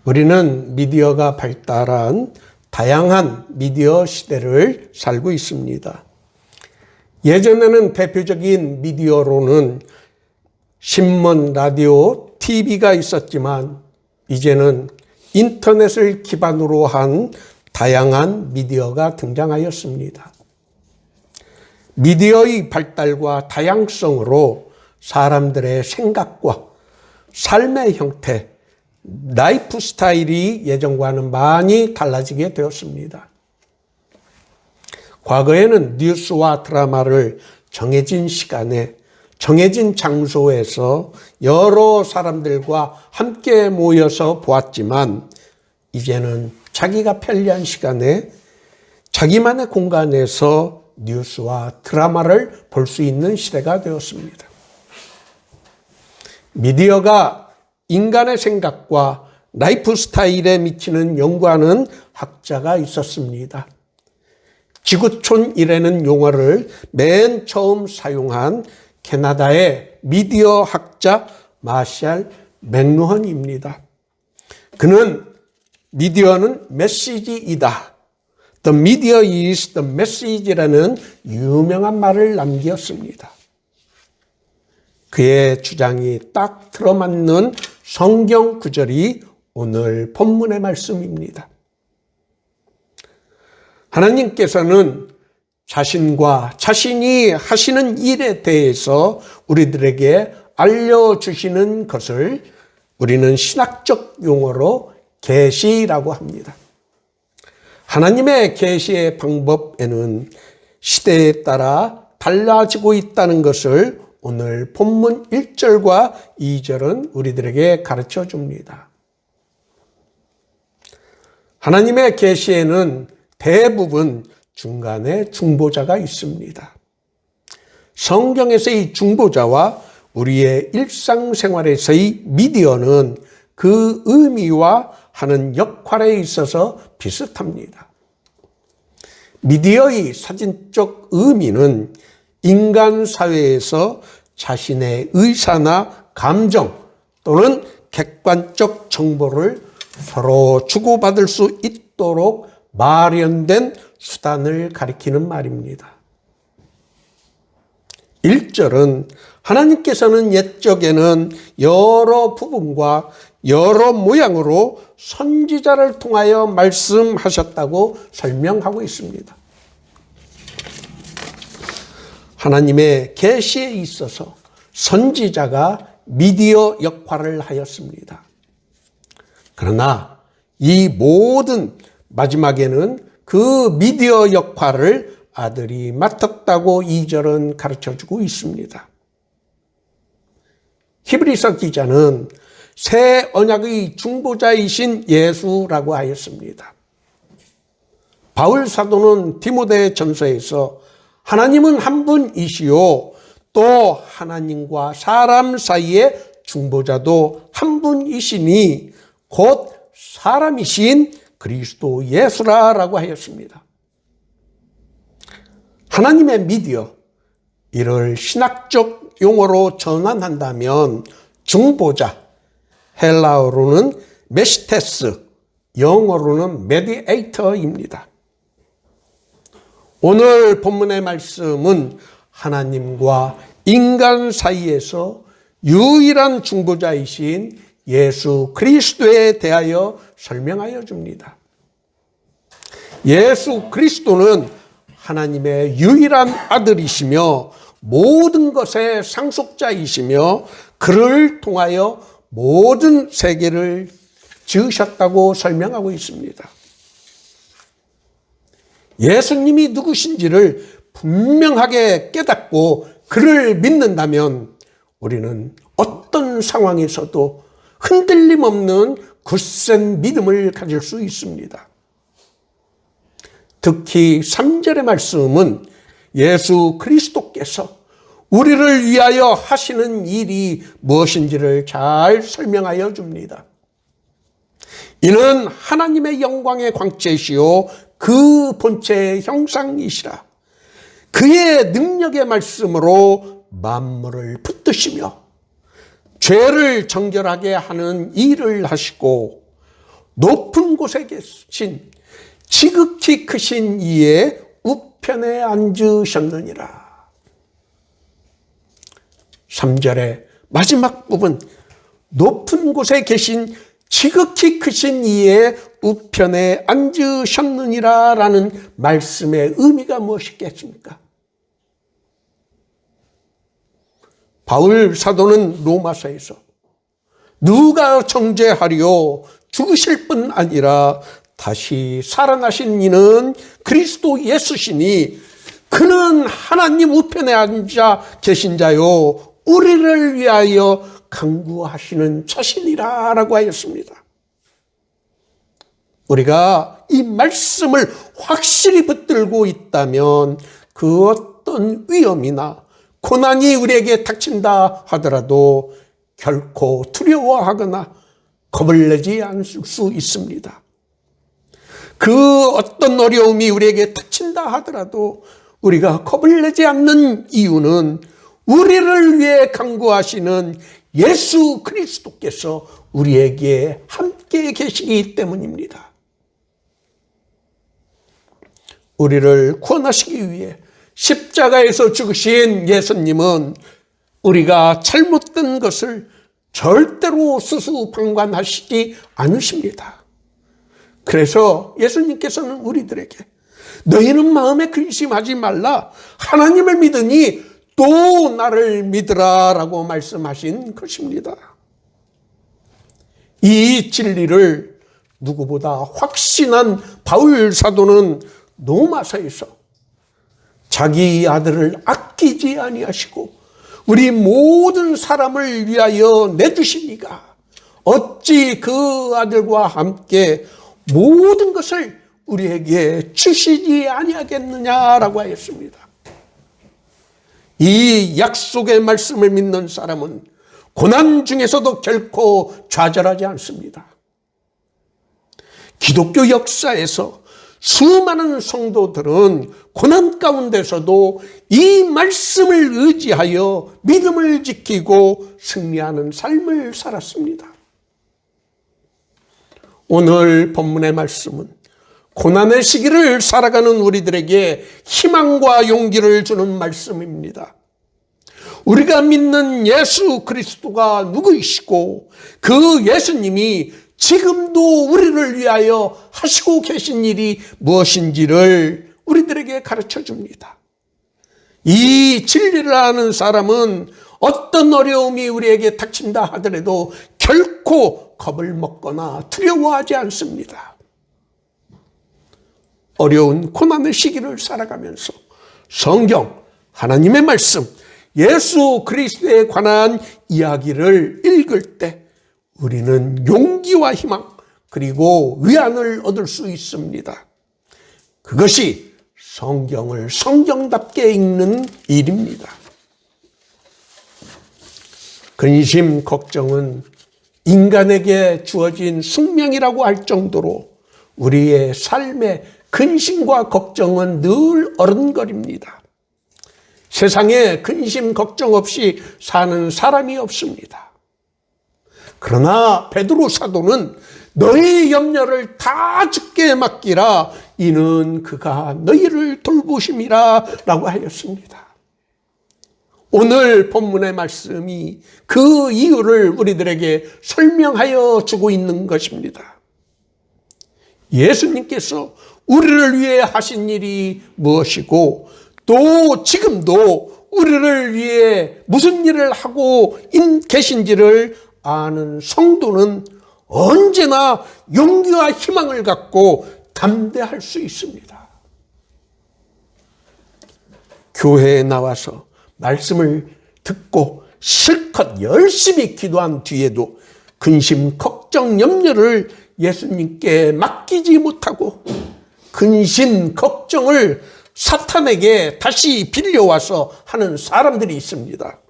우리는 미디어가 발달한 다양한 미디어 시대를 살고 있습니다. 예전에는 대표적인 미디어로는 신문, 라디오, TV가 있었지만 이제는 인터넷을 기반으로 한 다양한 미디어가 등장하였습니다. 미디어의 발달과 다양성으로 사람들의 생각과 삶의 형태, 라이프 스타일이 예전과는 많이 달라지게 되었습니다. 과거에는 뉴스와 드라마를 정해진 시간에 정해진 장소에서 여러 사람들과 함께 모여서 보았지만 이제는 자기가 편리한 시간에 자기만의 공간에서 뉴스와 드라마를 볼 수 있는 시대가 되었습니다. 미디어가 인간의 생각과 라이프 스타일에 미치는 연구하는 학자가 있었습니다. 지구촌이라는 용어를 맨 처음 사용한 캐나다의 미디어 학자 마샬 맥루헌입니다. 그는 미디어는 메시지이다. The media is the message라는 유명한 말을 남겼습니다. 그의 주장이 딱 들어맞는 성경 구절이 오늘 본문의 말씀입니다. 하나님께서는 자신과 자신이 하시는 일에 대해서 우리들에게 알려주시는 것을 우리는 신학적 용어로 계시라고 합니다. 하나님의 계시의 방법에는 시대에 따라 달라지고 있다는 것을 오늘 본문 1절과 2절은 우리들에게 가르쳐 줍니다. 하나님의 계시에는 대부분 중간에 중보자가 있습니다. 성경에서의 중보자와 우리의 일상생활에서의 미디어는 그 의미와 하는 역할에 있어서 비슷합니다. 미디어의 사진적 의미는 인간 사회에서 자신의 의사나 감정 또는 객관적 정보를 서로 주고받을 수 있도록 마련된 수단을 가리키는 말입니다. 1절은 하나님께서는 옛적에는 여러 부분과 여러 모양으로 선지자를 통하여 말씀하셨다고 설명하고 있습니다. 하나님의 계시에 있어서 선지자가 미디어 역할을 하였습니다. 그러나 이 모든 마지막에는 그 미디어 역할을 아들이 맡았다고 2절은 가르쳐주고 있습니다. 히브리서 기자는 새 언약의 중보자이신 예수라고 하였습니다. 바울 사도는 디모데 전서에서 하나님은 한 분이시요 또 하나님과 사람 사이의 중보자도 한 분이시니 곧 사람이신 그리스도 예수라라고 하였습니다. 하나님의 미디어, 이를 신학적 용어로 전환한다면 중보자, 헬라어로는 메시테스, 영어로는 메디에이터입니다. 오늘 본문의 말씀은 하나님과 인간 사이에서 유일한 중보자이신 예수 그리스도에 대하여 설명하여 줍니다. 예수 그리스도는 하나님의 유일한 아들이시며 모든 것의 상속자이시며 그를 통하여 모든 세계를 지으셨다고 설명하고 있습니다. 예수님이 누구신지를 분명하게 깨닫고 그를 믿는다면 우리는 어떤 상황에서도 흔들림 없는 굳센 믿음을 가질 수 있습니다. 특히 3절의 말씀은 예수 그리스도께서 우리를 위하여 하시는 일이 무엇인지를 잘 설명하여 줍니다. 이는 하나님의 영광의 광채시요 그 본체의 형상이시라. 그의 능력의 말씀으로 만물을 붙드시며 죄를 정결하게 하는 일을 하시고 높은 곳에 계신 지극히 크신 이의 우편에 앉으셨느니라. 3절의 마지막 부분, 높은 곳에 계신 지극히 크신 이의 우편에 앉으셨느니라 라는 말씀의 의미가 무엇이겠습니까? 바울 사도는 로마서에서 누가 정죄하리요? 죽으실 뿐 아니라 다시 살아나신 이는 그리스도 예수시니 그는 하나님 우편에 앉아 계신 자요 우리를 위하여 간구하시는 자신이라 라고 하였습니다. 우리가 이 말씀을 확실히 붙들고 있다면 그 어떤 위험이나 고난이 우리에게 닥친다 하더라도 결코 두려워하거나 겁을 내지 않을 수 있습니다. 그 어떤 어려움이 우리에게 닥친다 하더라도 우리가 겁을 내지 않는 이유는 우리를 위해 간구하시는 예수 그리스도께서 우리에게 함께 계시기 때문입니다. 우리를 구원하시기 위해 십자가에서 죽으신 예수님은 우리가 잘못된 것을 절대로 수수방관하시지 않으십니다. 그래서 예수님께서는 우리들에게 너희는 마음에 근심하지 말라. 하나님을 믿으니 또 나를 믿으라 라고 말씀하신 것입니다. 이 진리를 누구보다 확신한 바울 사도는 로마서에서 자기 아들을 아끼지 아니하시고 우리 모든 사람을 위하여 내주시니가 어찌 그 아들과 함께 모든 것을 우리에게 주시지 아니하겠느냐라고 하였습니다. 이 약속의 말씀을 믿는 사람은 고난 중에서도 결코 좌절하지 않습니다. 기독교 역사에서 수많은 성도들은 고난 가운데서도 이 말씀을 의지하여 믿음을 지키고 승리하는 삶을 살았습니다. 오늘 본문의 말씀은 고난의 시기를 살아가는 우리들에게 희망과 용기를 주는 말씀입니다. 우리가 믿는 예수 그리스도가 누구이시고 그 예수님이 지금도 우리를 위하여 하시고 계신 일이 무엇인지를 우리들에게 가르쳐 줍니다. 이 진리를 아는 사람은 어떤 어려움이 우리에게 닥친다 하더라도 결코 겁을 먹거나 두려워하지 않습니다. 어려운 고난의 시기를 살아가면서 성경, 하나님의 말씀, 예수 그리스도에 관한 이야기를 읽을 때 우리는 용기와 희망 그리고 위안을 얻을 수 있습니다. 그것이 성경을 성경답게 읽는 일입니다. 근심, 걱정은 인간에게 주어진 숙명이라고 할 정도로 우리의 삶의 근심과 걱정은 늘 어른거립니다. 세상에 근심, 걱정 없이 사는 사람이 없습니다. 그러나 베드로 사도는 너희 염려를 다 주께 맡기라 이는 그가 너희를 돌보심이라 라고 하였습니다. 오늘 본문의 말씀이 그 이유를 우리들에게 설명하여 주고 있는 것입니다. 예수님께서 우리를 위해 하신 일이 무엇이고 또 지금도 우리를 위해 무슨 일을 하고 계신지를 아는 성도는 언제나 용기와 희망을 갖고 담대할 수 있습니다. 교회에 나와서 말씀을 듣고 실컷 열심히 기도한 뒤에도 근심, 걱정, 염려를 예수님께 맡기지 못하고 근심, 걱정을 사탄에게 다시 빌려와서 하는 사람들이 있습니다.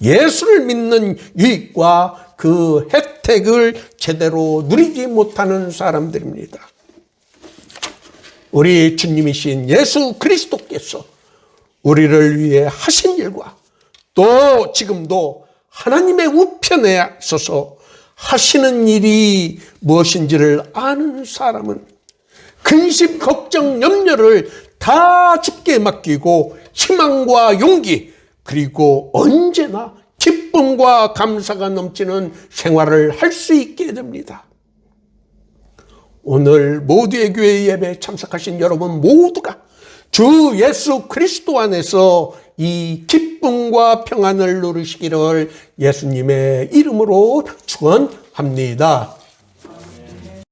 예수를 믿는 유익과 그 혜택을 제대로 누리지 못하는 사람들입니다. 우리 주님이신 예수 그리스도께서 우리를 위해 하신 일과 또 지금도 하나님의 우편에 서서 하시는 일이 무엇인지를 아는 사람은 근심, 걱정, 염려를 다 주께 맡기고 희망과 용기, 그리고 언제나 기쁨과 감사가 넘치는 생활을 할 수 있게 됩니다. 오늘 모두의 교회 예배에 참석하신 여러분 모두가 주 예수 그리스도 안에서 이 기쁨과 평안을 누리시기를 예수님의 이름으로 축원합니다.